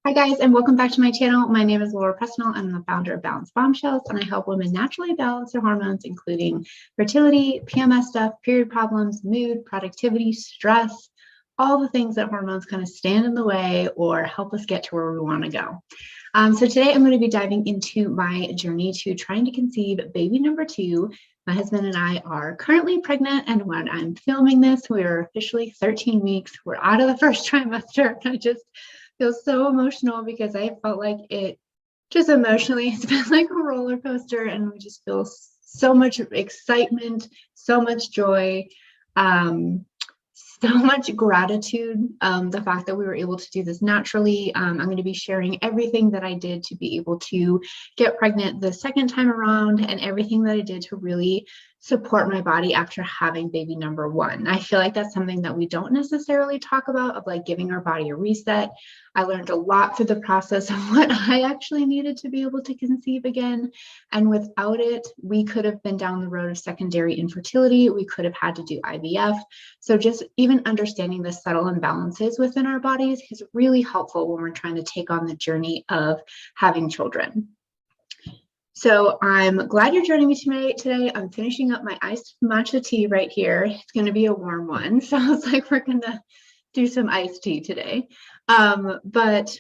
Hi guys, and welcome back to my channel. My name is Laura Presnell. I'm the founder of Balanced Bombshells, and I help women naturally balance their hormones, including fertility, PMS stuff, period problems, mood, productivity, stress, all the things that hormones kind of stand in the way or help us get to where we want to go. So today I'm going to be diving into my journey to trying to conceive baby number 2. My husband and I are currently pregnant, and when I'm filming this, we're officially 13 weeks. We're out of the first trimester. I just feel so emotional because I felt like it just emotionally, it's been like a roller coaster, and we just feel so much excitement, so much joy, so much gratitude. The fact that we were able to do this naturally. I'm going to be sharing everything that I did to be able to get pregnant the second time around, and everything that I did to really support my body after having baby number 1. I feel like that's something that we don't necessarily talk about, of like giving our body a reset. I learned a lot through the process of what I actually needed to be able to conceive again. And without it, we could have been down the road of secondary infertility. We could have had to do IVF. So just even understanding the subtle imbalances within our bodies is really helpful when we're trying to take on the journey of having children. So I'm glad you're joining me today. I'm finishing up my iced matcha tea right here. It's going to be a warm one. So I was like, we're going to do some iced tea today. But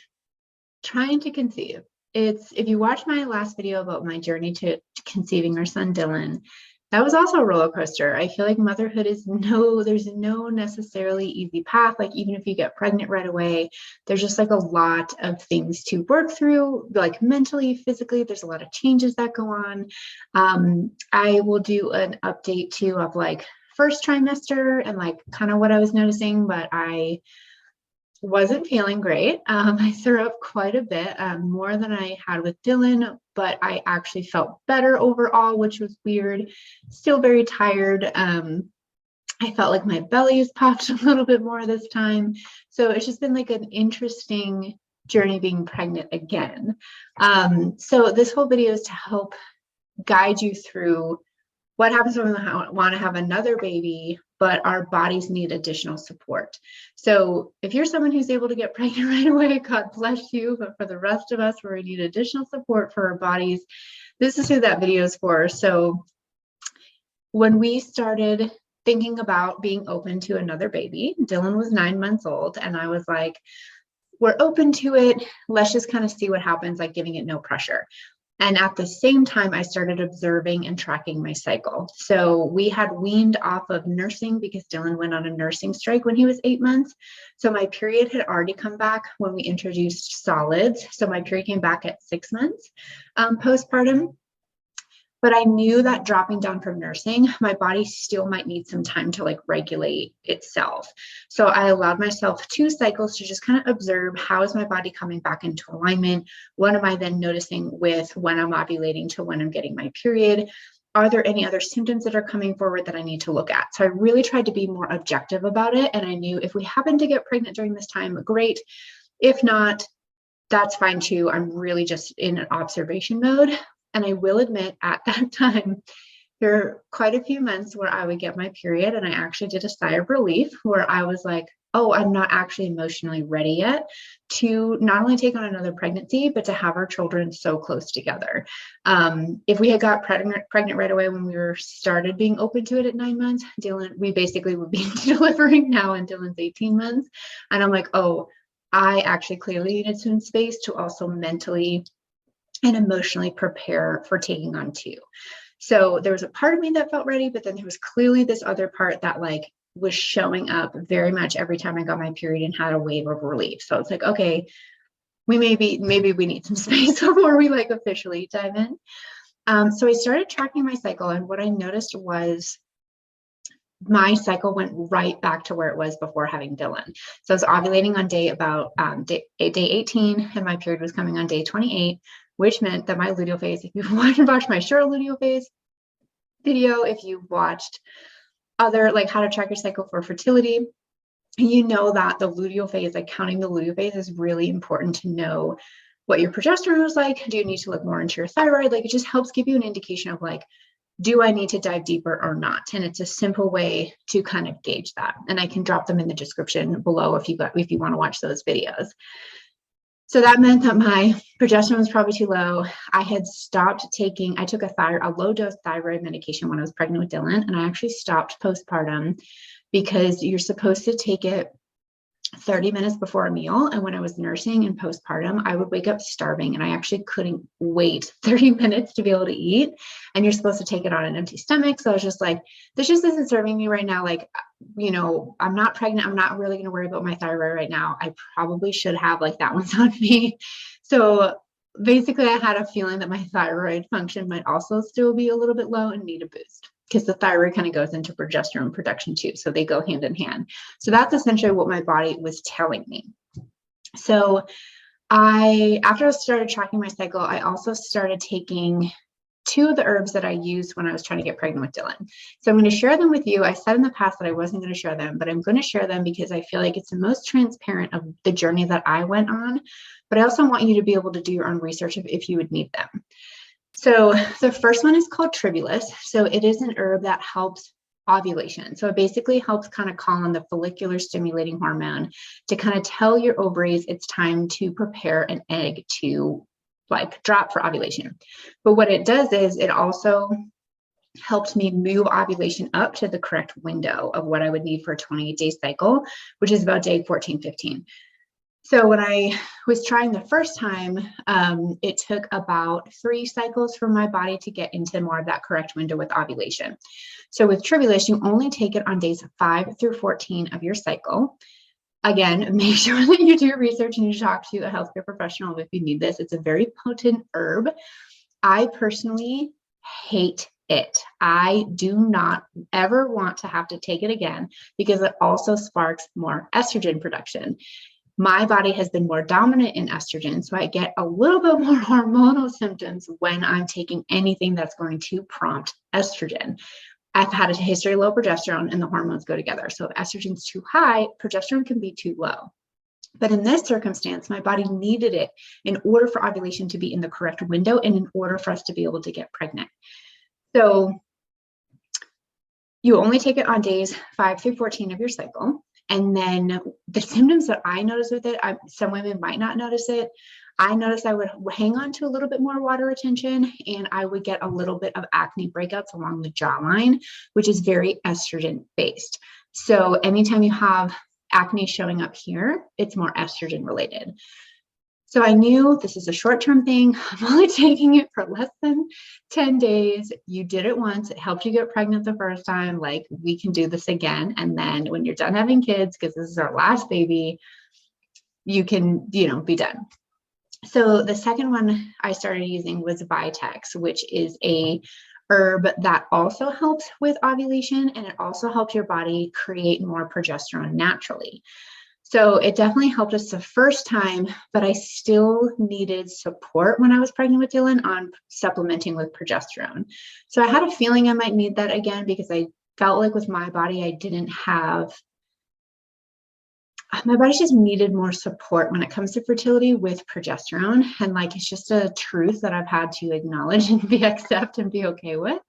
trying to conceive. If you watch my last video about my journey to conceiving our son, Dylan, that was also a roller coaster. I feel like motherhood is there's no necessarily easy path. Like even if you get pregnant right away, there's just like a lot of things to work through, like mentally, physically, there's a lot of changes that go on. I will do an update too of like first trimester and like kind of what I was noticing, but I wasn't feeling great. I threw up quite a bit, more than I had with Dylan, but I actually felt better overall, which was weird. Still very tired. I felt like my belly has popped a little bit more this time. So it's just been like an interesting journey being pregnant again. So this whole video is to help guide you through what happens when we want to have another baby, but our bodies need additional support. So if you're someone who's able to get pregnant right away, God bless you. But for the rest of us, where we need additional support for our bodies, this is who that video is for. So when we started thinking about being open to another baby, Dylan was 9 months old, and I was like, we're open to it. Let's just kind of see what happens, like giving it no pressure. And at the same time, I started observing and tracking my cycle. So we had weaned off of nursing because Dylan went on a nursing strike when he was 8 months. So my period had already come back when we introduced solids. So my period came back at 6 months postpartum. But I knew that dropping down from nursing, my body still might need some time to like regulate itself. So I allowed myself 2 cycles to just kind of observe, how is my body coming back into alignment? What am I then noticing with when I'm ovulating to when I'm getting my period? Are there any other symptoms that are coming forward that I need to look at? So I really tried to be more objective about it. And I knew if we happen to get pregnant during this time, great. If not, that's fine too. I'm really just in an observation mode. And I will admit, at that time, there were quite a few months where I would get my period, and I actually did a sigh of relief where I was like, oh, I'm not actually emotionally ready yet to not only take on another pregnancy, but to have our children so close together. If we had got pregnant right away when we were started being open to it at 9 months, Dylan, we basically would be delivering now, and Dylan's 18 months. And I'm like, oh, I actually clearly needed some space to also mentally and emotionally prepare for taking on 2. So there was a part of me that felt ready, but then there was clearly this other part that like was showing up very much every time I got my period and had a wave of relief. So it's like, okay, maybe we need some space before we like officially dive in. So I started tracking my cycle, and what I noticed was my cycle went right back to where it was before having Dylan. So I was ovulating on day 18, and my period was coming on day 28, which meant that my luteal phase, if you've watched my sure luteal phase video, if you've watched other like how to track your cycle for fertility, you know that the luteal phase, like counting the luteal phase, is really important to know what your progesterone was like. Do you need to look more into your thyroid? Like it just helps give you an indication of like, do I need to dive deeper or not? And it's a simple way to kind of gauge that. And I can drop them in the description below if you want to watch those videos. So that meant that my progesterone was probably too low. I had stopped taking, I took a low dose thyroid medication when I was pregnant with Dylan, and I actually stopped postpartum because you're supposed to take it 30 minutes before a meal. And when I was nursing and postpartum, I would wake up starving, and I actually couldn't wait 30 minutes to be able to eat. And you're supposed to take it on an empty stomach. So I was just like, this just isn't serving me right now. Like, I'm not pregnant. I'm not really going to worry about my thyroid right now. I probably should have, like, that one's on me. So basically I had a feeling that my thyroid function might also still be a little bit low and need a boost, because the thyroid kind of goes into progesterone production too. So they go hand in hand. So that's essentially what my body was telling me. So after I started tracking my cycle, I also started taking 2 of the herbs that I used when I was trying to get pregnant with Dylan. So I'm going to share them with you. I said in the past that I wasn't going to share them, but I'm going to share them because I feel like it's the most transparent of the journey that I went on. But I also want you to be able to do your own research if you would need them. So the first one is called tribulus. So it is an herb that helps ovulation. So it basically helps kind of call on the follicular stimulating hormone to kind of tell your ovaries it's time to prepare an egg to, like, drop for ovulation. But what it does is it also helped me move ovulation up to the correct window of what I would need for a 28-day cycle, which is about day 14, 15. So when I was trying the first time, it took about 3 cycles for my body to get into more of that correct window with ovulation. So with tribulus, you only take it on days 5 through 14 of your cycle. Again, make sure that you do your research and you talk to a healthcare professional if you need this. It's a very potent herb. I personally hate it. I do not ever want to have to take it again because it also sparks more estrogen production. My body has been more dominant in estrogen, so I get a little bit more hormonal symptoms when I'm taking anything that's going to prompt estrogen. I've had a history of low progesterone, and the hormones go together. So if estrogen's too high, progesterone can be too low. But in this circumstance, my body needed it in order for ovulation to be in the correct window and in order for us to be able to get pregnant. So you only take it on days 5 through 14 of your cycle. And then the symptoms that I notice with it, some women might not notice it. I noticed I would hang on to a little bit more water retention, and I would get a little bit of acne breakouts along the jawline, which is very estrogen based. So anytime you have acne showing up here, it's more estrogen related. So I knew this is a short-term thing. I'm only taking it for less than 10 days. You did it once. It helped you get pregnant the first time. Like, we can do this again. And then when you're done having kids, because this is our last baby, you can, be done. So the second one I started using was Vitex, which is a herb that also helps with ovulation, and it also helps your body create more progesterone naturally. So it definitely helped us the first time, but I still needed support when I was pregnant with Dylan on supplementing with progesterone. So I had a feeling I might need that again because I felt like with my body, my body just needed more support when it comes to fertility with progesterone. And like, it's just a truth that I've had to acknowledge and accept and be okay with.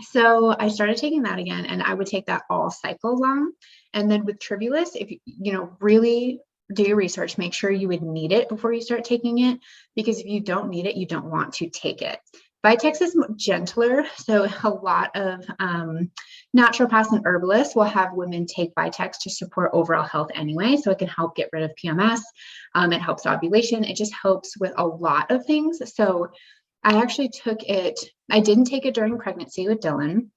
So I started taking that again, and I would take that all cycle long. And then with tribulus, if you really do your research, make sure you would need it before you start taking it, because if you don't need it, you don't want to take it. Vitex is gentler, so a lot of naturopaths and herbalists will have women take Vitex to support overall health anyway. So it can help get rid of PMS. It helps ovulation. It just helps with a lot of things. So I actually took it. I didn't take it during pregnancy with Dylan.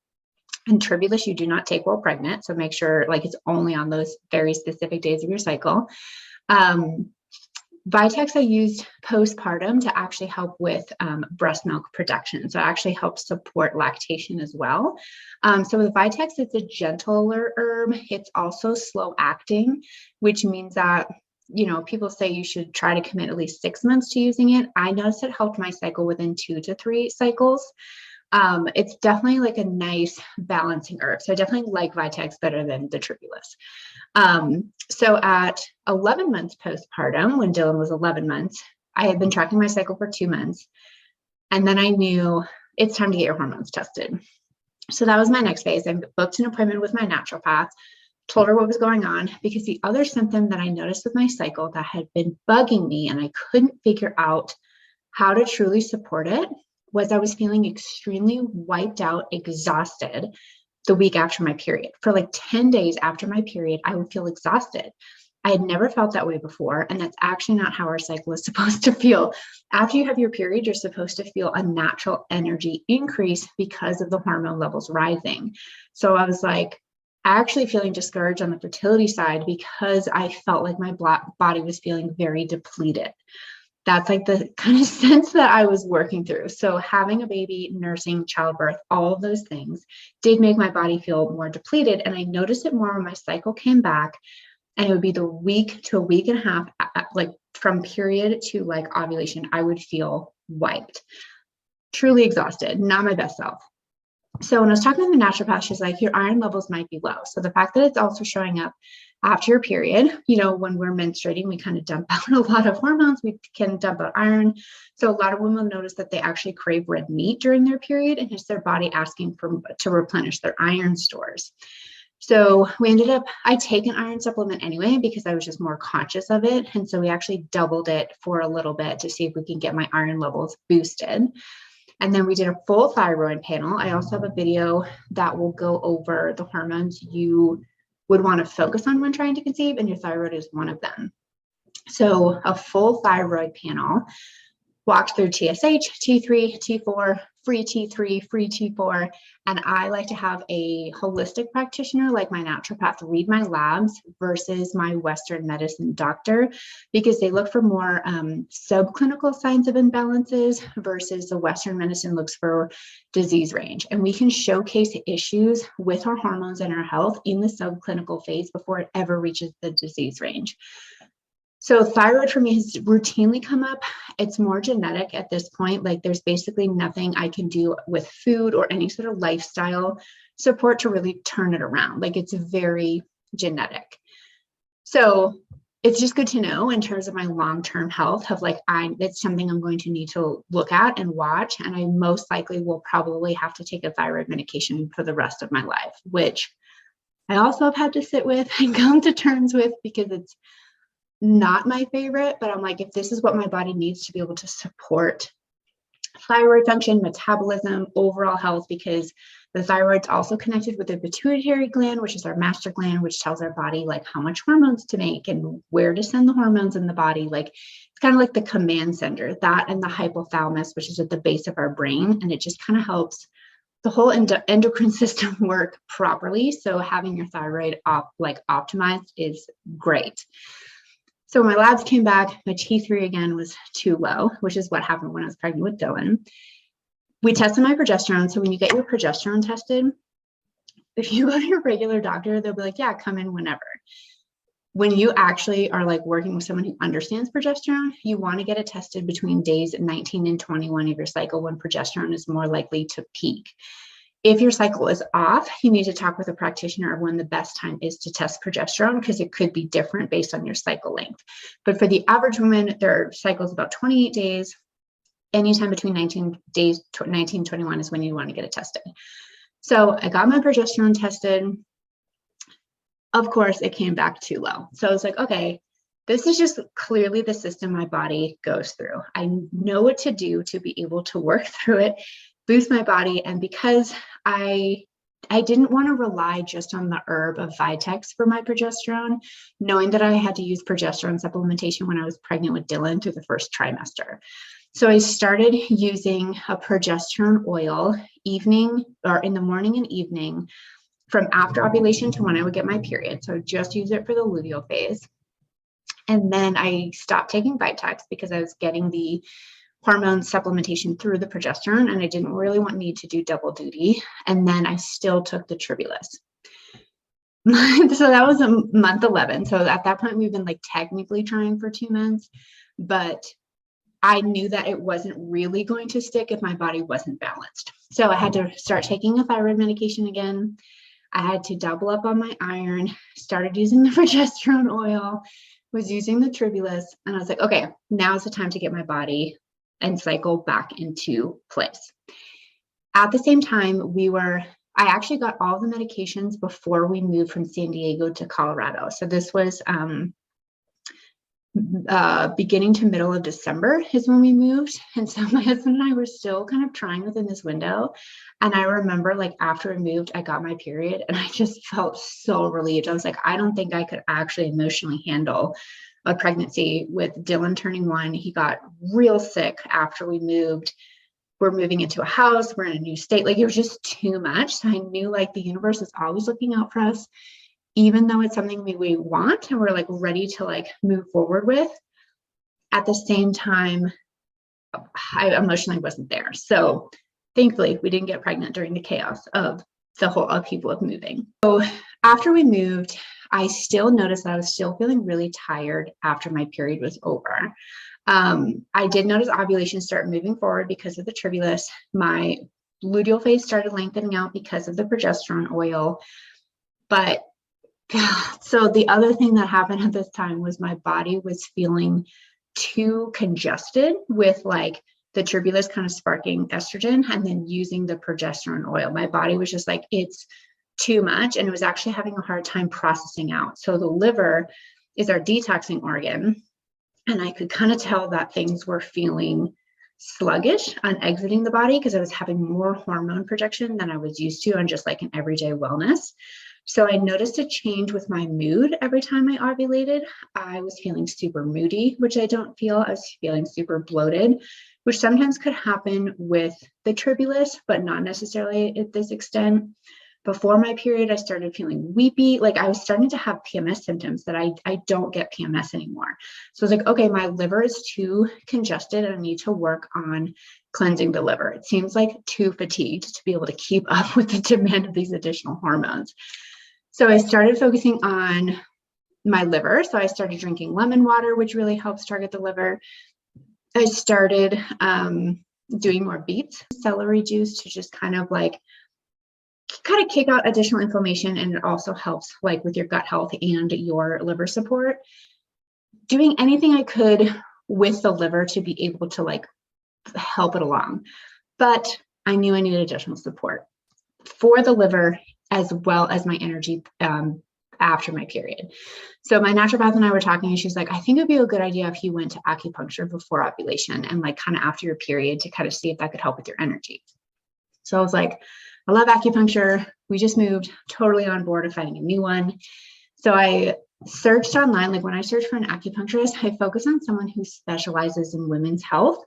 And tribulus, you do not take while pregnant. So make sure it's only on those very specific days of your cycle. Vitex I used postpartum to actually help with breast milk production. So it actually helps support lactation as well. So with Vitex, it's a gentler herb. It's also slow acting, which means that people say you should try to commit at least 6 months to using it. I noticed it helped my cycle within 2 to 3 cycles. It's definitely like a nice balancing herb. So I definitely like Vitex better than the tribulus. So at 11 months postpartum, when Dylan was 11 months, I had been tracking my cycle for 2 months. And then I knew it's time to get your hormones tested. So that was my next phase. I booked an appointment with my naturopath. told her what was going on, because the other symptom that I noticed with my cycle that had been bugging me and I couldn't figure out how to truly support it was I was feeling extremely wiped out, exhausted the week after my period. For like 10 days after my period, I would feel exhausted. I had never felt that way before. And that's actually not how our cycle is supposed to feel. After you have your period, you're supposed to feel a natural energy increase because of the hormone levels rising. So I was like, actually feeling discouraged on the fertility side because I felt like my body was feeling very depleted. That's like the kind of sense that I was working through. So having a baby, nursing, childbirth, all of those things did make my body feel more depleted. And I noticed it more when my cycle came back. And it would be the week to a week and a half, like from period to like ovulation, I would feel wiped, truly exhausted, not my best self. So when I was talking to the naturopath, she's like, your iron levels might be low. So the fact that it's also showing up after your period, you know, when we're menstruating, we kind of dump out a lot of hormones. We can dump out iron. So a lot of women notice that they actually crave red meat during their period, and it's their body asking to replenish their iron stores. So we ended up, I take an iron supplement anyway, because I was just more conscious of it. And so we actually doubled it for a little bit to see if we can get my iron levels boosted. And then we did a full thyroid panel. I also have a video that will go over the hormones you would want to focus on when trying to conceive, and your thyroid is one of them. So a full thyroid panel walked through TSH, T3, T4, free T3, free T4. And I like to have a holistic practitioner like my naturopath read my labs versus my Western medicine doctor, because they look for more subclinical signs of imbalances versus the Western medicine looks for disease range. And we can showcase issues with our hormones and our health in the subclinical phase before it ever reaches the disease range. So thyroid for me has routinely come up. It's more genetic at this point. Like there's basically nothing I can do with food or any sort of lifestyle support to really turn it around. Like it's very genetic. So it's just good to know in terms of my long-term health of like, it's something I'm going to need to look at and watch. And I most likely will probably have to take a thyroid medication for the rest of my life, which I also have had to sit with and come to terms with, because it's not my favorite, but I'm like, if this is what my body needs to be able to support thyroid function, metabolism, overall health, because the thyroid's also connected with the pituitary gland, which is our master gland, which tells our body like how much hormones to make and where to send the hormones in the body. Like it's kind of like the command center, that and the hypothalamus, which is at the base of our brain. And it just kind of helps the whole endocrine system work properly. So having your thyroid optimized is great. So my labs came back, my T3 again was too low, which is what happened when I was pregnant with Dylan. We tested my progesterone. So when you get your progesterone tested, if you go to your regular doctor, they'll be like, yeah, come in whenever. When you actually are like working with someone who understands progesterone, you want to get it tested between days 19 and 21 of your cycle, when progesterone is more likely to peak. If your cycle is off, you need to talk with a practitioner of when the best time is to test progesterone, because it could be different based on your cycle length. But for the average woman, their cycle is about 28 days. Anytime between 19 days, 19, 21 is when you want to get it tested. So I got my progesterone tested. Of course, it came back too low. So I was like, okay, this is just clearly the system my body goes through. I know what to do to be able to work through it, boost my body. And because I didn't want to rely just on the herb of Vitex for my progesterone, knowing that I had to use progesterone supplementation when I was pregnant with Dylan through the first trimester. So I started using a progesterone oil evening or in the morning and evening from after ovulation to when I would get my period. So just use it for the luteal phase. And then I stopped taking Vitex because I was getting the hormone supplementation through the progesterone, and I didn't really need to do double duty. And then I still took the Tribulus. So that was month 11. So at that point, we've been like technically trying for 2 months, but I knew that it wasn't really going to stick if my body wasn't balanced. So I had to start taking a thyroid medication again. I had to double up on my iron, started using the progesterone oil, was using the Tribulus, and I was like, okay, now's the time to get my body and cycle back into place. At the same time, I actually got all the medications before we moved from San Diego to Colorado. So this was beginning to middle of December is when we moved. And so my husband and I were still kind of trying within this window. And I remember like after we moved, I got my period and I just felt so relieved. I was like, I don't think I could actually emotionally handle a pregnancy with Dylan turning 1. He got real sick after we moved. We're moving into a house. We're in a new state. Like it was just too much. So I knew like the universe is always looking out for us, even though it's something we want and we're like ready to like move forward with. At the same time, I emotionally wasn't there. So thankfully we didn't get pregnant during the chaos of the whole upheaval of moving. So after we moved, I still noticed that I was still feeling really tired after my period was over. I did notice ovulation start moving forward because of the tribulus. My luteal phase started lengthening out because of the progesterone oil. But so the other thing that happened at this time was my body was feeling too congested with like the tribulus kind of sparking estrogen and then using the progesterone oil. My body was just like, it's too much. And it was actually having a hard time processing out. So the liver is our detoxing organ. And I could kind of tell that things were feeling sluggish on exiting the body because I was having more hormone projection than I was used to on just like an everyday wellness. So I noticed a change with my mood every time I ovulated. I was feeling super moody, which I don't feel. I was feeling super bloated, which sometimes could happen with the tribulus, but not necessarily at this extent. Before my period, I started feeling weepy. Like I was starting to have PMS symptoms that I don't get PMS anymore. So I was like, okay, my liver is too congested and I need to work on cleansing the liver. It seems like too fatigued to be able to keep up with the demand of these additional hormones. So I started focusing on my liver. So I started drinking lemon water, which really helps target the liver. I started doing more beets, celery juice to just kind of kick out additional inflammation, and it also helps like with your gut health and your liver support. Doing anything I could with the liver to be able to like help it along. But I knew I needed additional support for the liver as well as my energy after my period. So my naturopath and I were talking and she's like, I think it'd be a good idea if you went to acupuncture before ovulation and like kind of after your period to kind of see if that could help with your energy. So I was like, I love acupuncture. We just moved, totally on board of finding a new one. So I searched online, like when I search for an acupuncturist, I focus on someone who specializes in women's health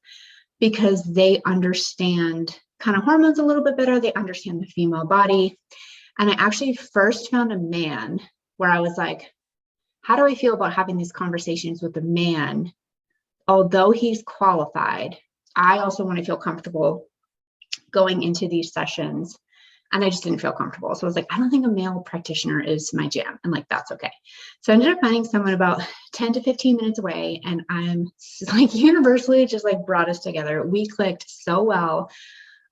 because they understand kind of hormones a little bit better. They understand the female body. And I actually first found a man where I was like, how do I feel about having these conversations with a man? Although he's qualified, I also want to feel comfortable going into these sessions. And I just didn't feel comfortable. So I was like, I don't think a male practitioner is my jam. And like, that's okay. So I ended up finding someone about 10 to 15 minutes away. And I'm like universally just like brought us together. We clicked so well.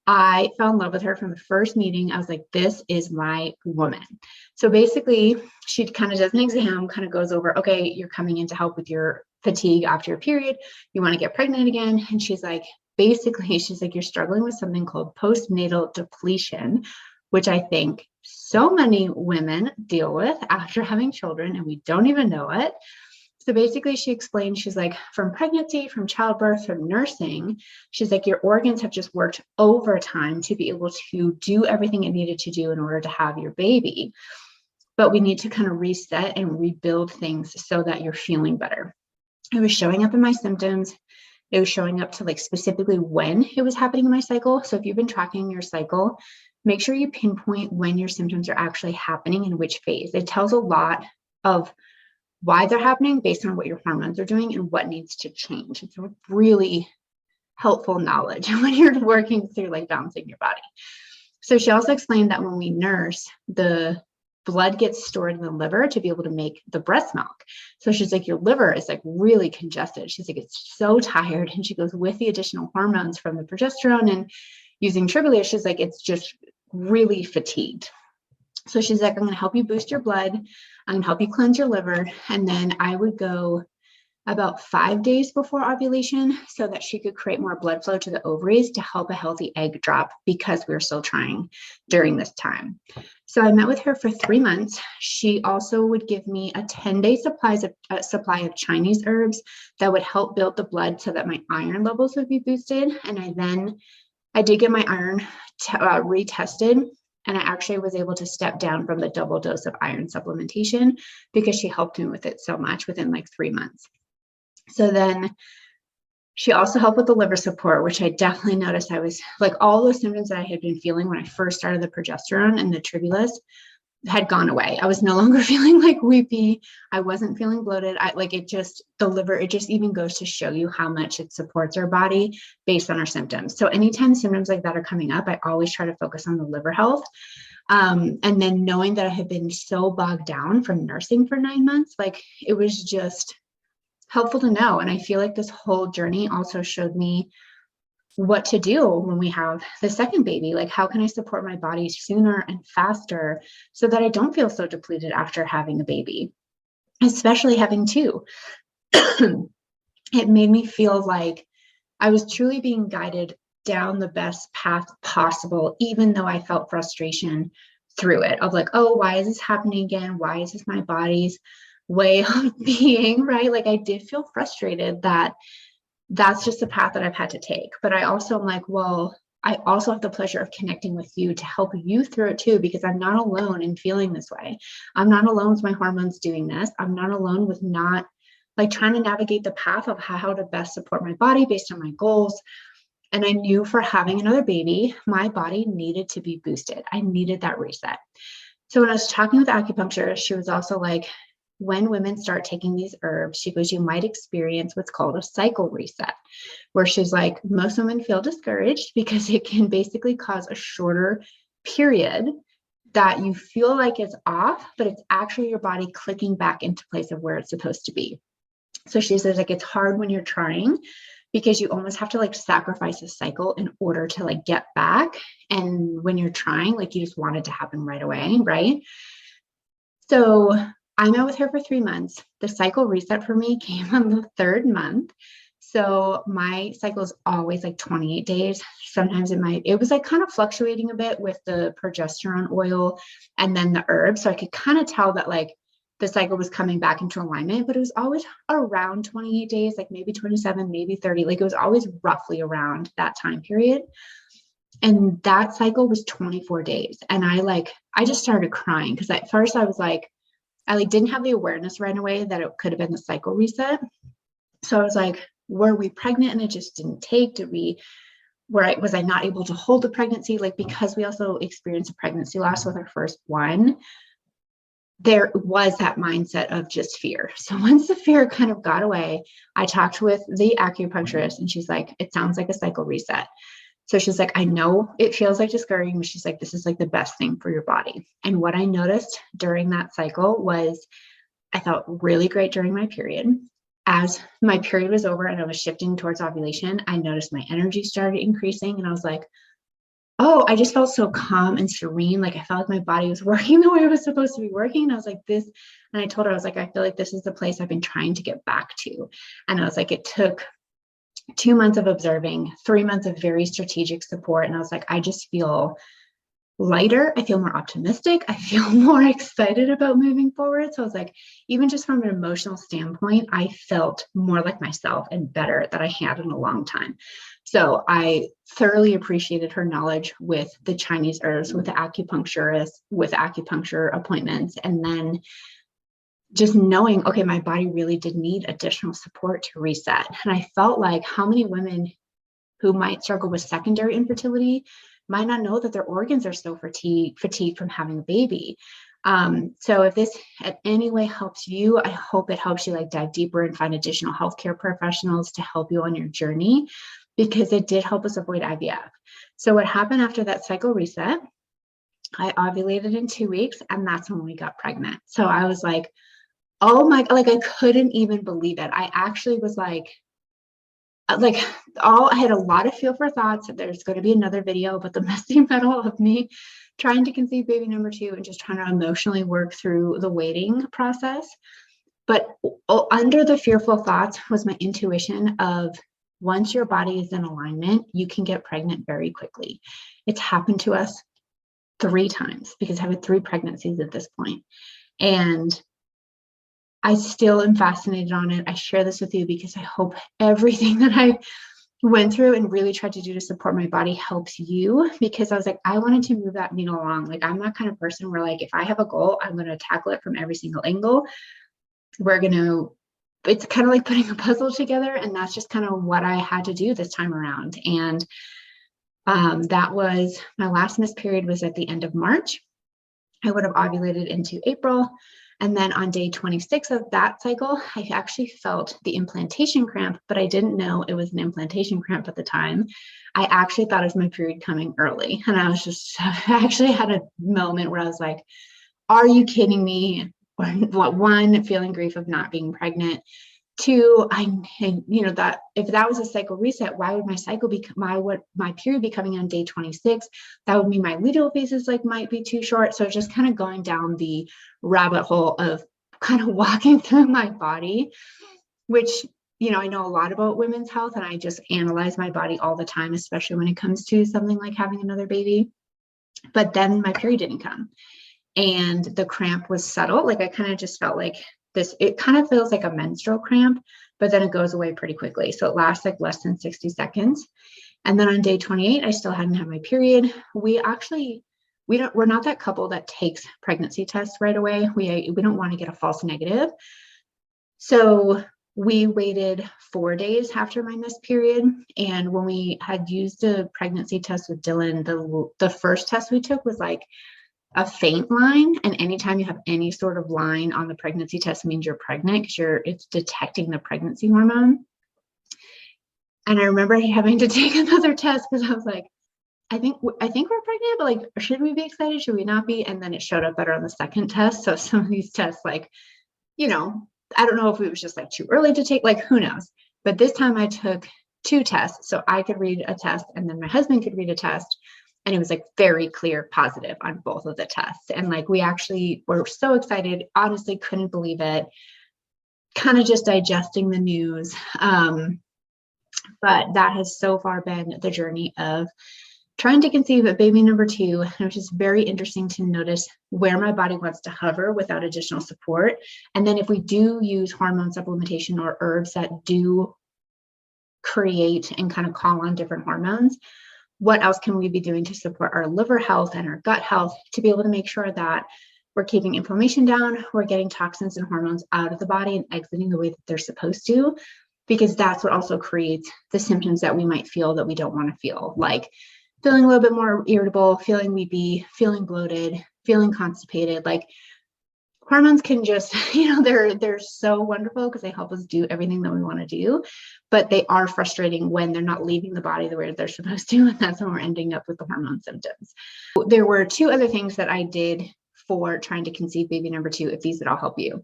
I fell in love with her from the first meeting. I was like, this is my woman. So basically she kind of does an exam, kind of goes over, okay, you're coming in to help with your fatigue after your period. You want to get pregnant again. And she's like, basically, she's like, you're struggling with something called postnatal depletion, which I think so many women deal with after having children and we don't even know it. So basically she explained, she's like, from pregnancy, from childbirth, from nursing, she's like, your organs have just worked overtime to be able to do everything it needed to do in order to have your baby. But we need to kind of reset and rebuild things so that you're feeling better. It was showing up in my symptoms. It was showing up to like specifically when it was happening in my cycle. So if you've been tracking your cycle, make sure you pinpoint when your symptoms are actually happening and which phase. It tells a lot of why they're happening based on what your hormones are doing and what needs to change. It's really helpful knowledge when you're working through like balancing your body. So she also explained that when we nurse, the blood gets stored in the liver to be able to make the breast milk. So she's like, your liver is like really congested. She's like, it's so tired. And she goes, with the additional hormones from the progesterone and using tribulus, she's like, it's just really fatigued. So she's like, I'm going to help you boost your blood. I'm going to help you cleanse your liver. And then I would go about 5 days before ovulation so that she could create more blood flow to the ovaries to help a healthy egg drop because we were still trying during this time. So I met with her for 3 months. She also would give me a 10-day supply of Chinese herbs that would help build the blood so that my iron levels would be boosted. And I did get my iron retested, and I actually was able to step down from the double dose of iron supplementation because she helped me with it so much within like 3 months. So then she also helped with the liver support, which I definitely noticed I was like all those symptoms that I had been feeling when I first started the progesterone and the tribulus had gone away. I was no longer feeling like weepy. I wasn't feeling bloated. The liver, it just even goes to show you how much it supports our body based on our symptoms. So anytime symptoms like that are coming up, I always try to focus on the liver health. And then knowing that I had been so bogged down from nursing for 9 months, like it was just helpful to know. And I feel like this whole journey also showed me what to do when we have the second baby. Like, how can I support my body sooner and faster so that I don't feel so depleted after having a baby, especially having two? It made me feel like I was truly being guided down the best path possible, even though I felt frustration through it of like, oh, why is this happening again? Why is this my body's way of being, right? Like I did feel frustrated that that's just the path that I've had to take. But I also am like, well, I also have the pleasure of connecting with you to help you through it too, because I'm not alone in feeling this way. I'm not alone with my hormones doing this. I'm not alone with not like trying to navigate the path of how to best support my body based on my goals. And I knew for having another baby, my body needed to be boosted. I needed that reset. So when I was talking with the acupuncturist, she was also like, when women start taking these herbs, she goes, you might experience what's called a cycle reset, where she's like, most women feel discouraged because it can basically cause a shorter period that you feel like it's off, but it's actually your body clicking back into place of where it's supposed to be. So she says, like, it's hard when you're trying because you almost have to like sacrifice a cycle in order to like get back. And when you're trying, like you just want it to happen right away, right? So I met with her for 3 months. The cycle reset for me came on the 3rd month. So my cycle is always like 28 days. Sometimes it was like kind of fluctuating a bit with the progesterone oil and then the herbs. So I could kind of tell that like the cycle was coming back into alignment, but it was always around 28 days, like maybe 27, maybe 30. Like it was always roughly around that time period. And that cycle was 24 days. And I just started crying because at first I was like, I like didn't have the awareness right away that it could have been the cycle reset. So I was like, were we pregnant and it just didn't take? Was I not able to hold the pregnancy? Like, because we also experienced a pregnancy loss with our first one, there was that mindset of just fear. So once the fear kind of got away, I talked with the acupuncturist and she's like, it sounds like a cycle reset. So she's like, I know it feels like discouraging, but she's like, this is like the best thing for your body. And what I noticed during that cycle was I felt really great during my period. As my period was over and I was shifting towards ovulation, I noticed my energy started increasing and I was like, oh, I just felt so calm and serene. Like I felt like my body was working the way it was supposed to be working. And I was like, and I told her, I was like, I feel like this is the place I've been trying to get back to. And I was like, it took 2 months of observing, 3 months of very strategic support. And I was like, I just feel lighter. I feel more optimistic. I feel more excited about moving forward. So I was like, even just from an emotional standpoint, I felt more like myself and better than I had in a long time. So I thoroughly appreciated her knowledge with the Chinese herbs, with the acupuncturist, with acupuncture appointments, and then just knowing, okay, my body really did need additional support to reset. And I felt like how many women who might struggle with secondary infertility might not know that their organs are so fatigued from having a baby. So if this in any way helps you, I hope it helps you like dive deeper and find additional healthcare professionals to help you on your journey, because it did help us avoid IVF. So what happened after that cycle reset, I ovulated in 2 weeks and that's when we got pregnant. So I was like, oh my, like I couldn't even believe it. I actually was like I had a lot of feel for thoughts that there's going to be another video, but the messy middle of me trying to conceive baby number 2 and just trying to emotionally work through the waiting process. But under the fearful thoughts was my intuition of, once your body is in alignment, you can get pregnant very quickly. It's happened to us 3 times because I had 3 pregnancies at this point. And I still am fascinated on it. I share this with you because I hope everything that I went through and really tried to do to support my body helps you, because I was like, I wanted to move that needle along. Like, I'm that kind of person where, like, if I have a goal, I'm going to tackle it from every single angle. It's kind of like putting a puzzle together. And that's just kind of what I had to do this time around. And that was my last missed period was at the end of March. I would have ovulated into April. And then on day 26 of that cycle, I actually felt the implantation cramp, but I didn't know it was an implantation cramp at the time. I actually thought it was my period coming early. And I actually had a moment where I was like, are you kidding me? One, feeling grief of not being pregnant. 2, that if that was a cycle reset, why would my period be coming on day 26? That would mean my luteal phases might be too short. So just kind of going down the rabbit hole of kind of walking through my body, which, I know a lot about women's health, and I just analyze my body all the time, especially when it comes to something like having another baby. But then my period didn't come, and the cramp was subtle. I kind of just felt like this, it kind of feels like a menstrual cramp, but then it goes away pretty quickly. So it lasts less than 60 seconds. And then on day 28, I still hadn't had my period. We're not that couple that takes pregnancy tests right away. We don't want to get a false negative. So we waited 4 days after my missed period. And when we had used a pregnancy test with Dylan, the first test we took was a faint line. And anytime you have any sort of line on the pregnancy test means you're pregnant, because it's detecting the pregnancy hormone. And I remember having to take another test because I was like, I think we're pregnant, but should we be excited? Should we not be? And then it showed up better on the second test. So some of these tests, I don't know if it was just too early to take, who knows? But this time I took 2 tests. So I could read a test and then my husband could read a test. And it was very clear positive on both of the tests. And we actually were so excited, honestly, couldn't believe it, kind of just digesting the news. But that has so far been the journey of trying to conceive a baby number 2, which is very interesting to notice where my body wants to hover without additional support. And then if we do use hormone supplementation or herbs that do create and kind of call on different hormones, what else can we be doing to support our liver health and our gut health to be able to make sure that we're keeping inflammation down, we're getting toxins and hormones out of the body and exiting the way that they're supposed to, because that's what also creates the symptoms that we might feel that we don't want to feel, like feeling a little bit more irritable, feeling weepy, feeling bloated, feeling constipated. Hormones can just, they're so wonderful because they help us do everything that we want to do, but they are frustrating when they're not leaving the body the way they're supposed to. And that's when we're ending up with the hormone symptoms. There were 2 other things that I did for trying to conceive baby number 2, if these would all help you.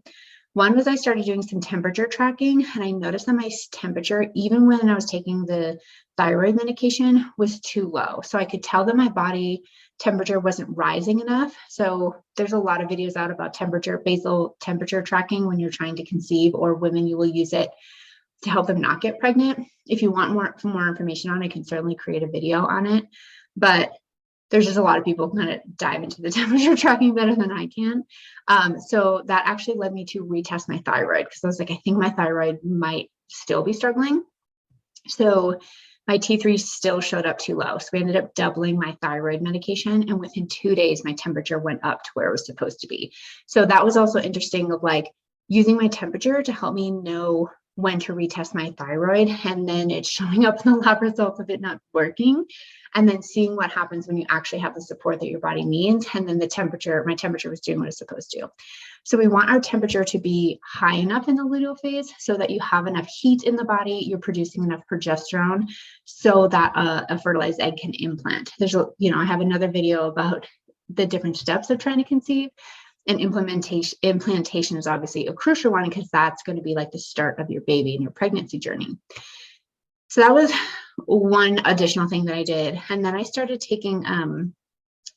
One was I started doing some temperature tracking, and I noticed that my temperature, even when I was taking the thyroid medication, was too low. So I could tell that my body temperature wasn't rising enough. So there's a lot of videos out about basal temperature tracking when you're trying to conceive, or women, you will use it to help them not get pregnant. If you want more information on it, I can certainly create a video on it. But there's just a lot of people kind of dive into the temperature tracking better than I can. So that actually led me to retest my thyroid, because I was like, I think my thyroid might still be struggling. So my T3 still showed up too low. So we ended up doubling my thyroid medication. And within 2 days, my temperature went up to where it was supposed to be. So that was also interesting, of using my temperature to help me know when to retest my thyroid, and then it's showing up in the lab results of it not working, and then seeing what happens when you actually have the support that your body needs. And then my temperature was doing what it's supposed to. So we want our temperature to be high enough in the luteal phase so that you have enough heat in the body, you're producing enough progesterone so that a fertilized egg can implant. I have another video about the different steps of trying to conceive. And implantation is obviously a crucial one, because that's going to be the start of your baby and your pregnancy journey. So that was one additional thing that I did. And then I started taking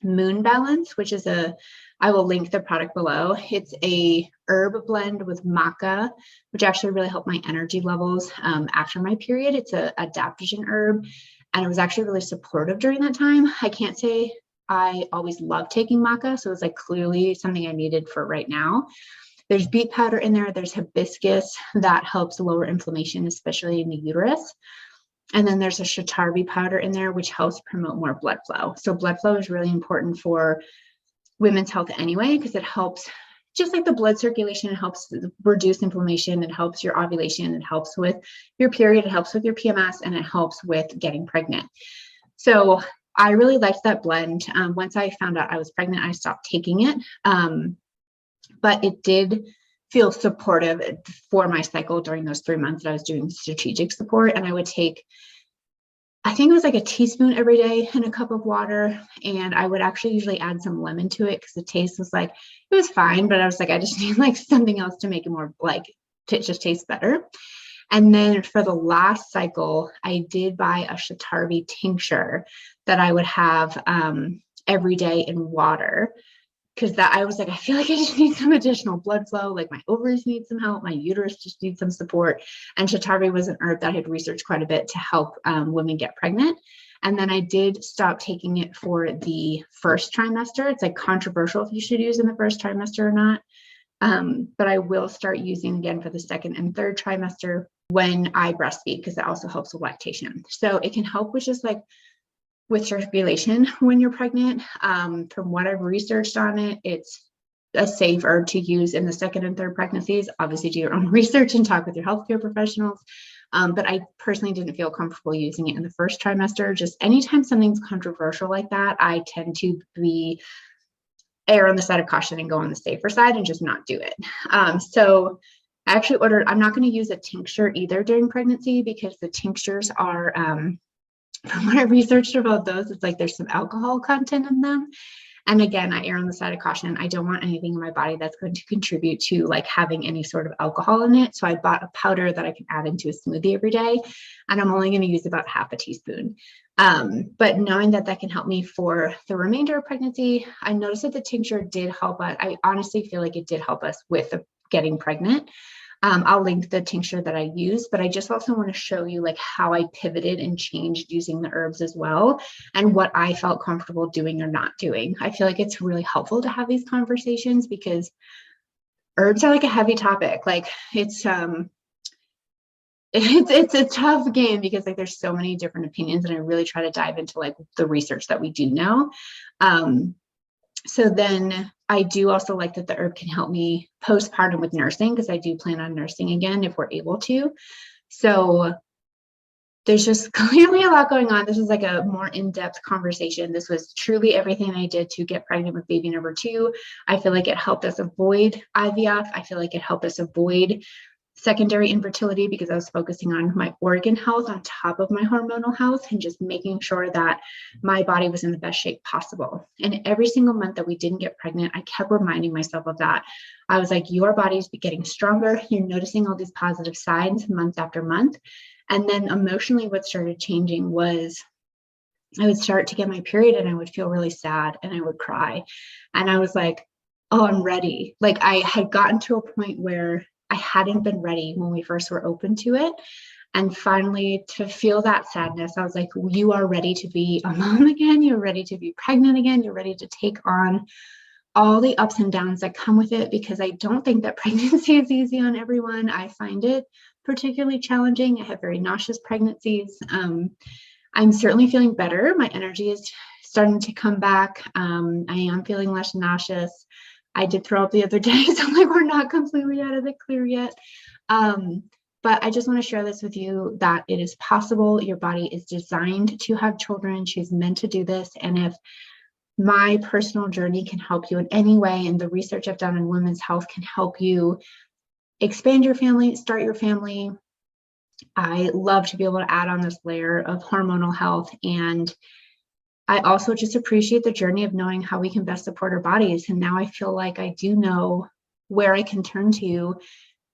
Moon Balance, which is I will link the product below. It's a herb blend with maca, which actually really helped my energy levels after my period. It's a adaptogen herb, and it was actually really supportive during that time. I can't say I always love taking maca, so it's like clearly something I needed for right now. There's beet powder in there. There's hibiscus that helps lower inflammation, especially in the uterus. And then there's a shiitake powder in there, which helps promote more blood flow. So blood flow is really important for women's health anyway, because it helps, just like the blood circulation, it helps reduce inflammation, it helps your ovulation, it helps with your period, it helps with your PMS, and it helps with getting pregnant. So I really liked that blend. Once I found out I was pregnant, I stopped taking it. But it did feel supportive for my cycle during those 3 months that I was doing strategic support. And I would take, I think it was like a teaspoon every day in a cup of water. And I would actually usually add some lemon to it because the taste was like, it was fine, but I was like, I just need like something else to make it more like, to just taste better. And then for the last cycle, I did buy a shiitake tincture that I would have every day in water. Because that I was like, I feel like I just need some additional blood flow. Like my ovaries need some help. My uterus just needs some support. And shiitake was an herb that I had researched quite a bit to help women get pregnant. And then I did stop taking it for the first trimester. It's like controversial if you should use in the first trimester or not. But I will start using again for the second and third trimester when I breastfeed, because it also helps with lactation. So it can help with just like with circulation when you're pregnant. From what I've researched on it, it's a safe herb to use in the second and third pregnancies. Obviously, do your own research and talk with your healthcare professionals. But I personally didn't feel comfortable using it in the first trimester. Just anytime something's controversial like that, I tend to err on the side of caution and go on the safer side and just not do it. So I actually ordered, I'm not going to use a tincture either during pregnancy, because the tinctures are, from what I researched about those, it's like there's some alcohol content in them. And again, I err on the side of caution. I don't want anything in my body that's going to contribute to like having any sort of alcohol in it. So I bought a powder that I can add into a smoothie every day. And I'm only going to use about half a teaspoon. But knowing that that can help me for the remainder of pregnancy, I noticed that the tincture did help us. I honestly feel like it did help us with getting pregnant. I'll link the tincture that I use, but I just also want to show you like how I pivoted and changed using the herbs as well, and what I felt comfortable doing or not doing. I feel like it's really helpful to have these conversations because herbs are like a heavy topic. Like it's a tough game because like there's so many different opinions, and I really try to dive into like the research that we do know. So then I do also like that the herb can help me postpartum with nursing, because I do plan on nursing again if we're able to. So there's just clearly a lot going on. This is like a more in-depth conversation. This was truly everything I did to get pregnant with baby number 2. I feel like it helped us avoid IVF. I feel like it helped us avoid secondary infertility, because I was focusing on my organ health on top of my hormonal health, and just making sure that my body was in the best shape possible. And every single month that we didn't get pregnant, I kept reminding myself of that. I was like, your body's getting stronger. You're noticing all these positive signs month after month. And then emotionally, what started changing was I would start to get my period and I would feel really sad and I would cry. And I was like, oh, I'm ready. Like I had gotten to a point where I hadn't been ready when we first were open to it. And finally, to feel that sadness, I was like, you are ready to be a mom again. You're ready to be pregnant again. You're ready to take on all the ups and downs that come with it, because I don't think that pregnancy is easy on everyone. I find it particularly challenging. I have very nauseous pregnancies. I'm certainly feeling better. My energy is starting to come back. I am feeling less nauseous. I did throw up the other day, so I'm like, we're not completely out of the clear yet. But I just want to share this with you, that it is possible. Your body is designed to have children. She's meant to do this. And if my personal journey can help you in any way, and the research I've done in women's health can help you expand your family, start your family, I love to be able to add on this layer of hormonal health. And I also just appreciate the journey of knowing how we can best support our bodies. And now I feel like I do know where I can turn to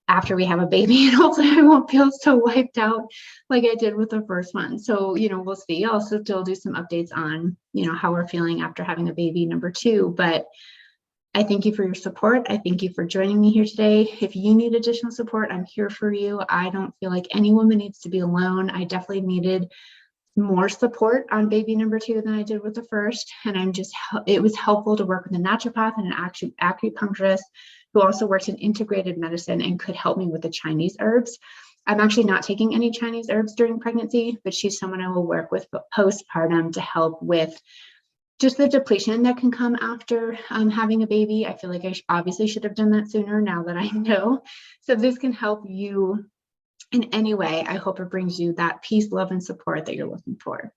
after we have a baby, and hopefully I won't feel so wiped out like I did with the first one. So, we'll see. I'll still do some updates on, how we're feeling after having a baby number 2. But I thank you for your support. I thank you for joining me here today. If you need additional support, I'm here for you. I don't feel like any woman needs to be alone. I definitely needed more support on baby number 2 than I did with the first. And it was helpful to work with a naturopath and an acupuncturist who also works in integrated medicine and could help me with the Chinese herbs. I'm actually not taking any Chinese herbs during pregnancy, but she's someone I will work with postpartum to help with just the depletion that can come after having a baby. I feel like I obviously should have done that sooner now that I know. So if this can help you in any way, I hope it brings you that peace, love, and support that you're looking for.